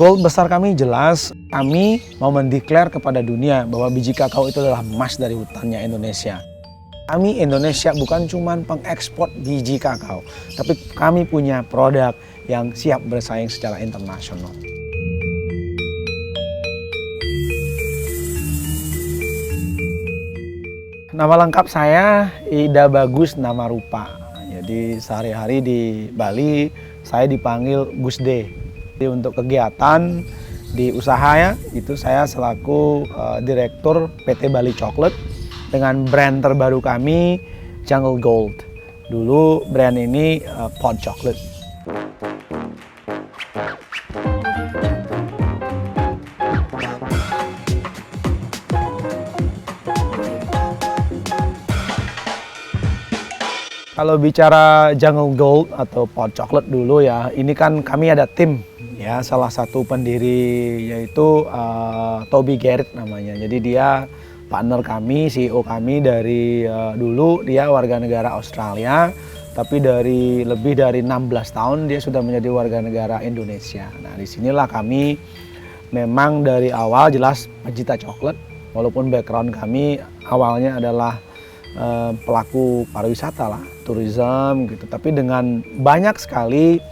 Goal besar kami jelas, kami mau mendeklar kepada dunia bahwa biji kakao itu adalah emas dari hutannya Indonesia. Kami Indonesia bukan cuma pengekspor biji kakao, tapi kami punya produk yang siap bersaing secara internasional. Nama lengkap saya Ida Bagus Nama Rupa. Jadi sehari-hari di Bali saya dipanggil Gus D. Jadi untuk kegiatan di usaha ya, itu saya selaku direktur PT Bali Chocolate dengan brand terbaru kami Jungle Gold. Dulu brand ini Pod Chocolate. Kalau bicara Jungle Gold atau Pod Chocolate dulu ya, ini kan kami ada tim ya, salah satu pendiri yaitu Toby Garrett namanya. Jadi dia partner kami, CEO kami dari dulu dia warga negara Australia, tapi dari lebih dari 16 tahun dia sudah menjadi warga negara Indonesia. Nah, disinilah kami memang dari awal jelas pecinta coklat, walaupun background kami awalnya adalah pelaku pariwisata lah, tourism gitu, tapi dengan banyak sekali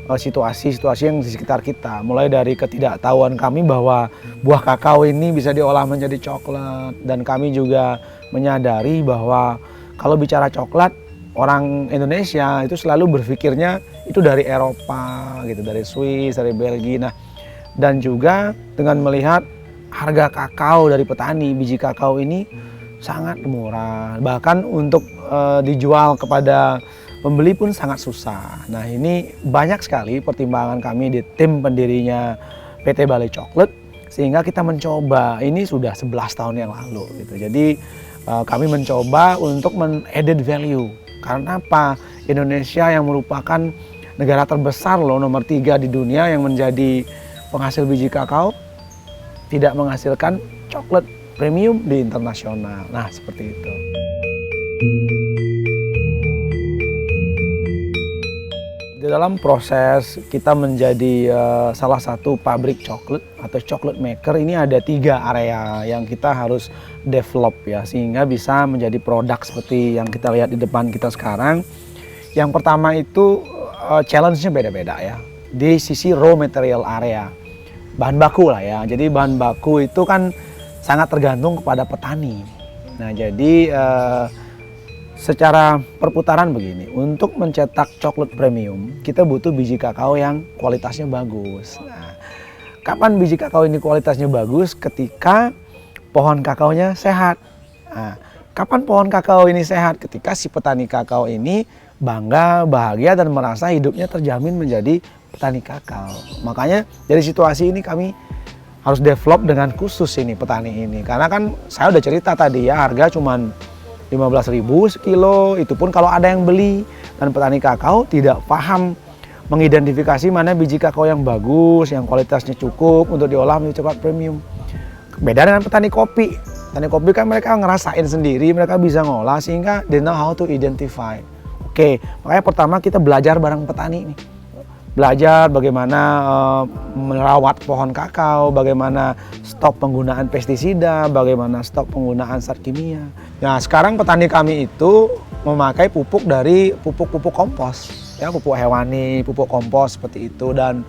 situasi-situasi yang di sekitar kita, mulai dari ketidaktahuan kami bahwa buah kakao ini bisa diolah menjadi coklat, dan kami juga menyadari bahwa kalau bicara coklat, orang Indonesia itu selalu berpikirnya itu dari Eropa gitu, dari Swiss, dari Belgia. Nah, dan juga dengan melihat harga kakao dari petani, biji kakao ini sangat murah, bahkan untuk dijual kepada pembeli pun sangat susah. Nah, ini banyak sekali pertimbangan kami di tim pendirinya PT Bali Chocolate, sehingga kita mencoba, ini sudah 11 tahun yang lalu gitu. Jadi kami mencoba untuk men-added value. Karena apa? Indonesia yang merupakan negara terbesar loh, nomor 3 di dunia yang menjadi penghasil biji kakao, tidak menghasilkan coklat premium di internasional. Nah, seperti itu. Di dalam proses kita menjadi salah satu pabrik coklat atau chocolate maker, ini ada 3 area yang kita harus develop ya, sehingga bisa menjadi produk seperti yang kita lihat di depan kita sekarang. Yang pertama itu challenge-nya beda-beda ya, di sisi raw material area, bahan baku lah ya. Jadi bahan baku itu kan sangat tergantung kepada petani. Nah, jadi secara perputaran begini, untuk mencetak coklat premium kita butuh biji kakao yang kualitasnya bagus. Nah, kapan biji kakao ini kualitasnya bagus? Ketika pohon kakaonya sehat. Nah, kapan pohon kakao ini sehat? Ketika si petani kakao ini bangga, bahagia, dan merasa hidupnya terjamin menjadi petani kakao. Makanya dari situasi ini kami harus develop dengan khusus ini petani ini, karena kan saya udah cerita tadi ya, harga cuman 15.000 sekilo, itu pun kalau ada yang beli, dan petani kakao tidak paham mengidentifikasi mana biji kakao yang bagus, yang kualitasnya cukup untuk diolah menjadi coklat premium. Beda dengan petani kopi. Petani kopi kan mereka ngerasain sendiri, mereka bisa ngolah sehingga they know how to identify. Oke, makanya pertama kita belajar bareng petani nih. Belajar bagaimana merawat pohon kakao, bagaimana stop penggunaan pestisida, bagaimana stop penggunaan zat kimia. Nah, sekarang petani kami itu memakai pupuk dari pupuk-pupuk kompos, ya, pupuk hewani, pupuk kompos seperti itu, dan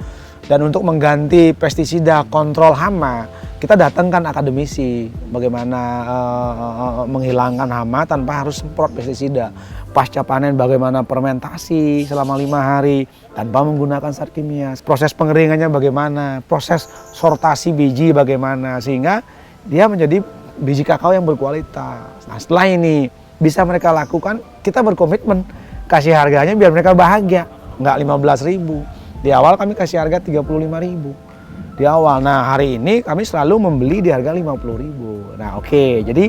untuk mengganti pestisida, kontrol hama, kita datangkan akademisi bagaimana menghilangkan hama tanpa harus semprot pestisida. Pasca panen bagaimana fermentasi selama 5 hari tanpa menggunakan zat kimia. Proses pengeringannya bagaimana, proses sortasi biji bagaimana, sehingga dia menjadi biji kakao yang berkualitas. Nah, setelah ini bisa mereka lakukan, kita berkomitmen kasih harganya biar mereka bahagia, nggak 15.000. Di awal kami kasih harga 35.000 di awal. Nah, hari ini kami selalu membeli di harga 50.000. Nah, oke, jadi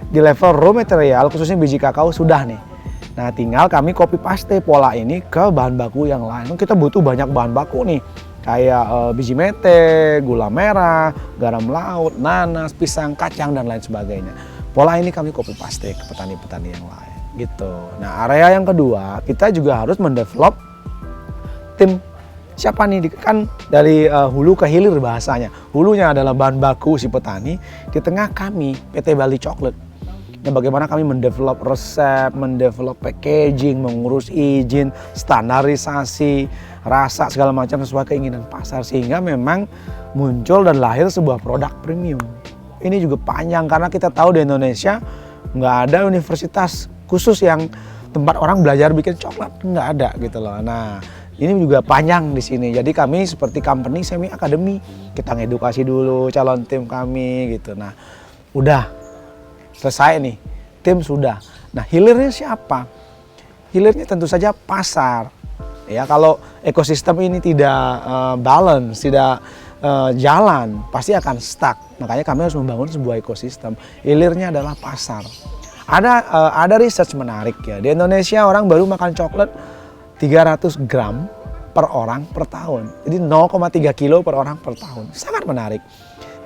di level raw material khususnya biji kakao sudah nih. Nah, tinggal kami copy paste pola ini ke bahan baku yang lain. Kita butuh banyak bahan baku nih, kayak biji mete, gula merah, garam laut, nanas, pisang, kacang, dan lain sebagainya. Pola ini kami copy paste ke petani-petani yang lain gitu. Nah, area yang kedua, kita juga harus mendevelop tim Siapa nih? Kan dari hulu ke hilir bahasanya. Hulunya adalah bahan baku si petani, di tengah kami PT Bali Chocolate. Nah, bagaimana kami mendevelop resep, mendevelop packaging, mengurus izin, standarisasi, rasa segala macam sesuai keinginan pasar, sehingga memang muncul dan lahir sebuah produk premium. Ini juga panjang karena kita tahu di Indonesia nggak ada universitas khusus yang tempat orang belajar bikin coklat, nggak ada gitu loh. Nah, ini juga panjang di sini. Jadi kami seperti company semi academy, kita ngedukasi dulu calon tim kami gitu. Nah, udah selesai nih, tim sudah. Nah, hilirnya siapa? Hilirnya tentu saja pasar. Ya, kalau ekosistem ini tidak balance, tidak jalan, pasti akan stuck. Makanya kami harus membangun sebuah ekosistem. Hilirnya adalah pasar. Ada research menarik ya. Di Indonesia orang baru makan coklat 300 gram per orang per tahun. Jadi 0,3 kilo per orang per tahun. Sangat menarik.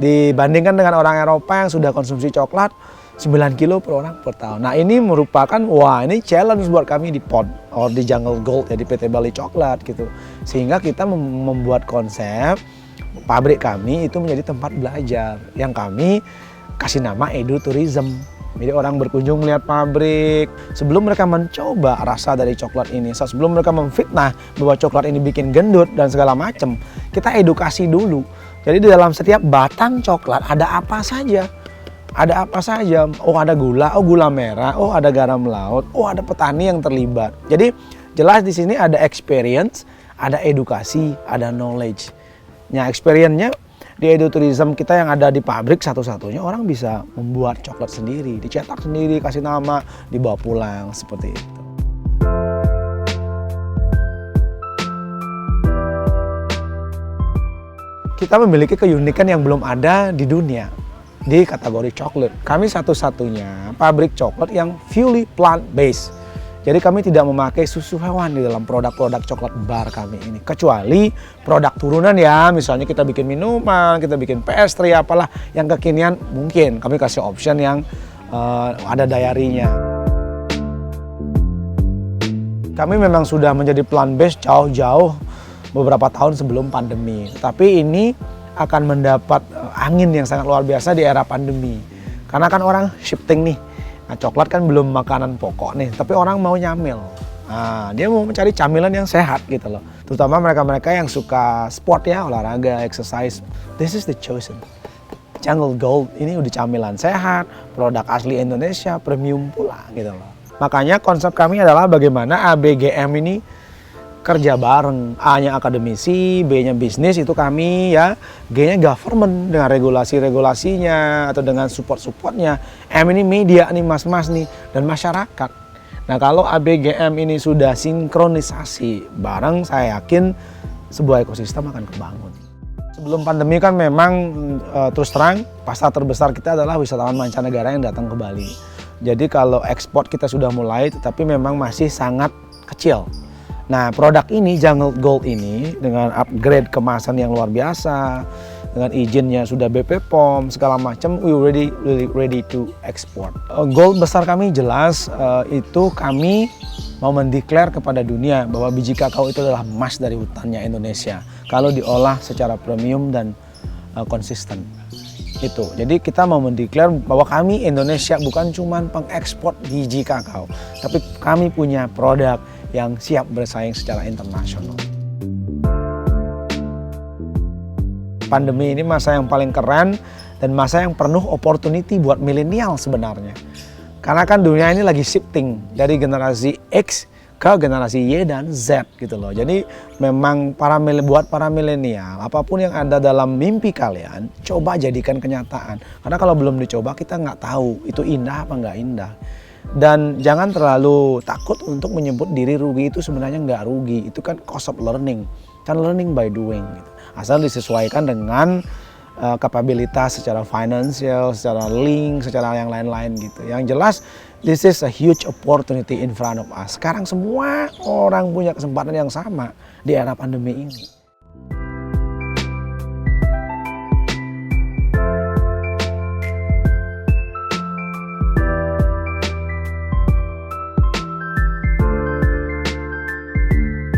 Dibandingkan dengan orang Eropa yang sudah konsumsi coklat 9 kilo per orang per tahun. Nah, ini merupakan, wah ini challenge buat kami di POD atau di Jungle Gold ya, di PT Bali Chocolate gitu. Sehingga kita membuat konsep pabrik kami itu menjadi tempat belajar yang kami kasih nama edutourism. Jadi orang berkunjung melihat pabrik, sebelum mereka mencoba rasa dari coklat ini, sebelum mereka memfitnah bahwa coklat ini bikin gendut dan segala macam, kita edukasi dulu. Jadi di dalam setiap batang coklat ada apa saja? Ada apa saja? Oh, ada gula, oh gula merah, oh ada garam laut, oh ada petani yang terlibat. Jadi jelas di sini ada experience, ada edukasi, ada knowledge. Nah, experience-nya di edutourism kita yang ada di pabrik satu-satunya orang bisa membuat coklat sendiri, dicetak sendiri, kasih nama, dibawa pulang seperti itu. Kita memiliki keunikan yang belum ada di dunia di kategori coklat. Kami satu-satunya pabrik coklat yang fully plant-based. Jadi kami tidak memakai susu hewan di dalam produk-produk coklat bar kami ini. Kecuali produk turunan ya, misalnya kita bikin minuman, kita bikin pastry, apalah yang kekinian mungkin kami kasih option yang ada dairy-nya. Kami memang sudah menjadi plant-based jauh-jauh beberapa tahun sebelum pandemi. Tapi ini akan mendapat angin yang sangat luar biasa di era pandemi. Karena kan orang shifting nih. Nah, coklat kan belum makanan pokok nih, tapi orang mau nyamil. Nah, dia mau mencari camilan yang sehat gitu loh. Terutama mereka-mereka yang suka sport ya, olahraga, exercise. This is the chosen. Jungle Gold ini udah camilan sehat, produk asli Indonesia, premium pula gitu loh. Makanya konsep kami adalah bagaimana ABGM ini kerja bareng. A-nya akademisi, B-nya bisnis itu kami ya, G-nya government dengan regulasi-regulasinya atau dengan support-supportnya. M ini media nih mas-mas nih dan masyarakat. Nah, kalau ABGM ini sudah sinkronisasi bareng, saya yakin sebuah ekosistem akan kebangun. Sebelum pandemi kan memang terus terang pasar terbesar kita adalah wisatawan mancanegara yang datang ke Bali. Jadi kalau ekspor kita sudah mulai tetapi memang masih sangat kecil. Nah, produk ini, Jungle Gold ini, dengan upgrade kemasan yang luar biasa, dengan izinnya sudah BP POM, segala macam, we really ready to export. Goal besar kami jelas, itu kami mau mendeklar kepada dunia bahwa biji kakao itu adalah emas dari hutannya Indonesia. Kalau diolah secara premium dan konsisten. Itu. Jadi kita mau mendeklar bahwa kami Indonesia bukan cuma pengekspor biji kakao, tapi kami punya produk yang siap bersaing secara internasional. Pandemi ini masa yang paling keren dan masa yang penuh opportunity buat milenial sebenarnya. Karena kan dunia ini lagi shifting dari generasi X ke generasi Y dan Z gitu loh. Jadi memang buat para milenial, apapun yang ada dalam mimpi kalian, coba jadikan kenyataan. Karena kalau belum dicoba kita nggak tahu itu indah apa nggak indah. Dan jangan terlalu takut untuk menyebut diri rugi, itu sebenarnya nggak rugi. Itu kan cost of learning, kan learning by doing gitu. Asal disesuaikan dengan kapabilitas secara financial, secara link, secara yang lain-lain gitu. Yang jelas this is a huge opportunity in front of us. Sekarang semua orang punya kesempatan yang sama di era pandemi ini.